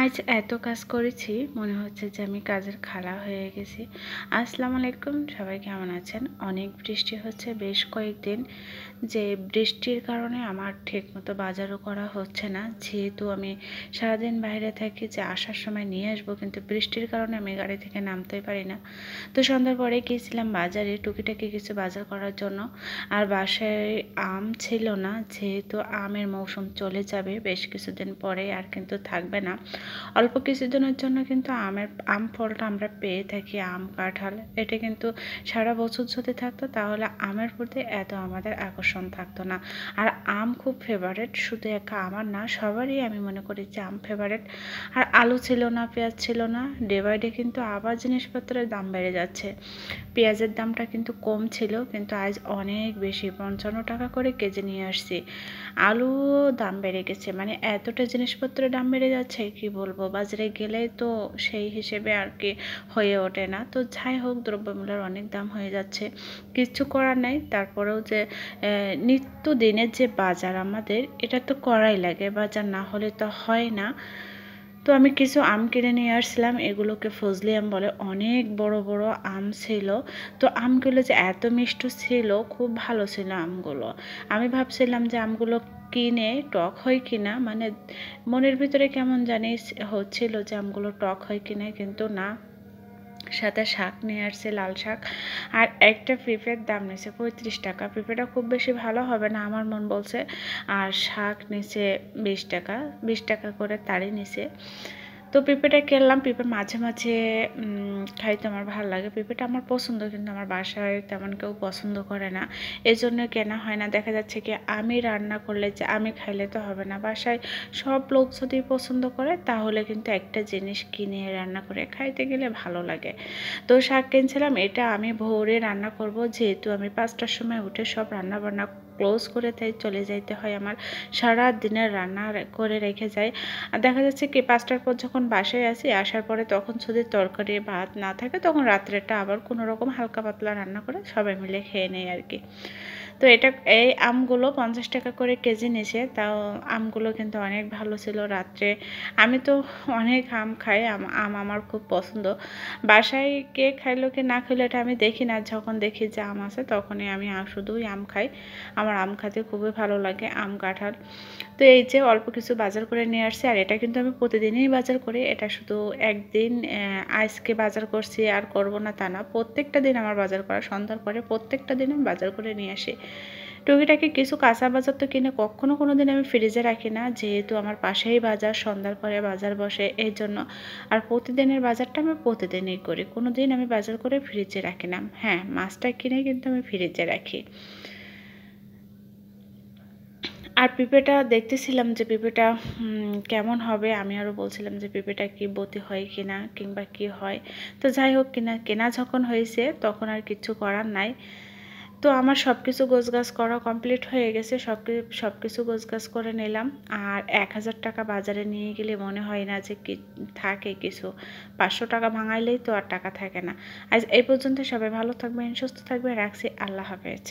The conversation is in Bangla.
আজ এত কাজ করেছি মনে হচ্ছে যে আমি কাজের খালা হয়ে গেছি। আসসালামু আলাইকুম, সবাই কেমন আছেন? অনেক বৃষ্টি হচ্ছে বেশ কয়েকদিন। যে বৃষ্টির কারণে আমার ঠিকমতো বাজারও করা হচ্ছে না, যেহেতু আমি সারাদিন বাইরে থাকি, যে আসার সময় নিয়ে আসবো, কিন্তু বৃষ্টির কারণে আমি গাড়ি থেকে নামতেই পারি না। তো সন্ধ্যার পরে গিয়েছিলাম বাজারে টুকিটাকি কিছু বাজার করার জন্য। আর বাসায় আম ছিল না, যেহেতু আমের মৌসুম চলে যাবে বেশ কিছুদিন পরে, আর কিন্তু থাকবে না। অল্প কিছুদিনের জন্য কিন্তু আম ফলটা আমরা পেয়ে থাকি, আম কাঁঠাল। এটা কিন্তু সারা বছর যদি থাকতো তাহলে আমের প্রতি এত আমাদের আকর্ষণ থাকতো না। আর আম খুব ফেভারেট, শুধু একা আমার না, সবারই আমি মনে করি যে আম ফেভারেট। আর আলু ছিল না, পেঁয়াজ ছিল না, ডে বাই ডে কিন্তু আবার জিনিসপত্রের দাম বেড়ে যাচ্ছে। পেঁয়াজের দামটা কিন্তু কম ছিল, কিন্তু আজ অনেক বেশি, 55 টাকা করে কেজি নিয়ে আসছি। আলুও দাম বেড়ে গেছে, মানে এতটা জিনিসপত্রের দাম বেড়ে যাচ্ছে কি বলবো, বাজারে গেলেই তো সেই হিসেবে আর কি হয়ে ওঠে না। তো যাই হোক, দ্রব্যমূল্যের অনেক দাম হয়ে যাচ্ছে, কিচ্ছু করার নাই। তারপরেও যে নিত্য দিনের যে বাজার আমাদের, এটা তো করাই লাগে, বাজার না হলে তো হয় না। তো আমি কিছু আম কিনে নিয়ে আসছিলাম, এগুলোকে ফজলি আম বলে। অনেক বড় বড় আম ছিল। তো আমগুলো যে এত মিষ্টি ছিল, খুব ভালো ছিল আমগুলো। আমি ভাবছিলাম যে আমগুলো কিনে টক হয় কিনা, মানে মনের ভিতরে কেমন জানি হচ্ছিল যে আমগুলো টক হয় কিনা, কিন্তু না। সাথে শাক নিয়ে আসছে, লাল শাক। আর একটা পেঁপের দাম নিয়েছে 35 টাকা। পেঁপেটা খুব বেশি ভালো হবে না আমার মন বলছে। আর শাক নিচে 20 টাকা, 20 টাকা করে তারই নিচে। তো পেঁপেটা কিনলাম। পেঁপে মাঝে মাঝে খাইতে আমার ভালো লাগে, পেঁপেটা আমার পছন্দ, কিন্তু আমার বাসায় তেমন কেউ পছন্দ করে না, এজন্য কেনা হয় না। দেখা যাচ্ছে কি, আমি রান্না করলে যে আমি খাইলে তো হবে না, বাসায় সব লোক যদি পছন্দ করে তাহলে কিন্তু একটা জিনিস কিনে রান্না করে খাইতে গেলে ভালো লাগে। তো শাক কিনছিলাম, এটা আমি ভোরে রান্না করব, যেহেতু আমি 5টার সময় উঠে সব রান্না বান্না ক্লোজ করে তাই চলে যাইতে হয়, আমার সারা দিনের রান্না করে রেখে যাই। আর দেখা যাচ্ছে কি, 5টার পর যখন বাসায় আসি, আসার পরে তখন যদি তরকারি ভাত না থাকে, তখন রাত্রেটা আবার কোনো রকম হালকা পাতলা রান্না করে সবাই মিলে খেয়ে নেই আর কি। তো এই আমগুলো 50 টাকা করে কেজি নিয়েছে, তাও আমগুলো কিন্তু অনেক ভালো ছিল। রাত্রে আমি তো অনেক আম খাই, আম আমার খুব পছন্দ। বাসায় কে খাইলো কে না খাইলো এটা আমি দেখি না, যখন দেখি যে আম আছে তখনই আমি শুধুই আম খাই। আমার আম খেতে খুবই ভালো লাগে, আম কাঁঠাল। তো এই যে অল্প কিছু বাজার করে নিয়ে আসছি, আর এটা কিন্তু আমি প্রতিদিনই বাজার করি, এটা শুধু একদিন আজকে বাজার করছি আর করব না তা না, প্রত্যেকটা দিন আমার বাজার করা, সন্ধ্যার পরে প্রত্যেকটা দিন আমি বাজার করে নিয়ে আসি। টুকিটাকি কিছু কাঁচা বাজার তো কিনে কখনো কোনো দিন আমি ফ্রিজে রাখি না, যেহেতু আমার পাশেই বাজার, সন্ধ্যার পরে বাজার বসে এই জন্য। আর প্রতিদিনের বাজারটা আমি প্রতিদিনই করি, কোনো দিন আমি বাজার করে ফ্রিজে রাখি না। হ্যাঁ, মাছটা কিনে কিন্তু আমি ফ্রিজে রাখি। আর পেঁপেটা দেখতেছিলাম যে পেঁপেটা কেমন হবে, আমি আরও বলছিলাম যে পেঁপেটা কি বতি হয় কিনা, কিংবা কি হয়। তো যাই হোক, কেনা যখন হয়েছে তখন আর কিছু করার নাই। তো আমার সব কিছু গোছগাছ করা কমপ্লিট হয়ে গেছে, সব কিছু গোছগাছ করে নিলাম। আর 1000 টাকা বাজারে নিয়ে গেলে মনে হয় না যে কি থাকে কিছু, 500 টাকা ভাঙাইলেই তো আর টাকা থাকে না। আজ এই পর্যন্ত, সবাই ভালো থাকবেন, সুস্থ থাকবেন, রাখছি, আল্লাহ হাফেজ।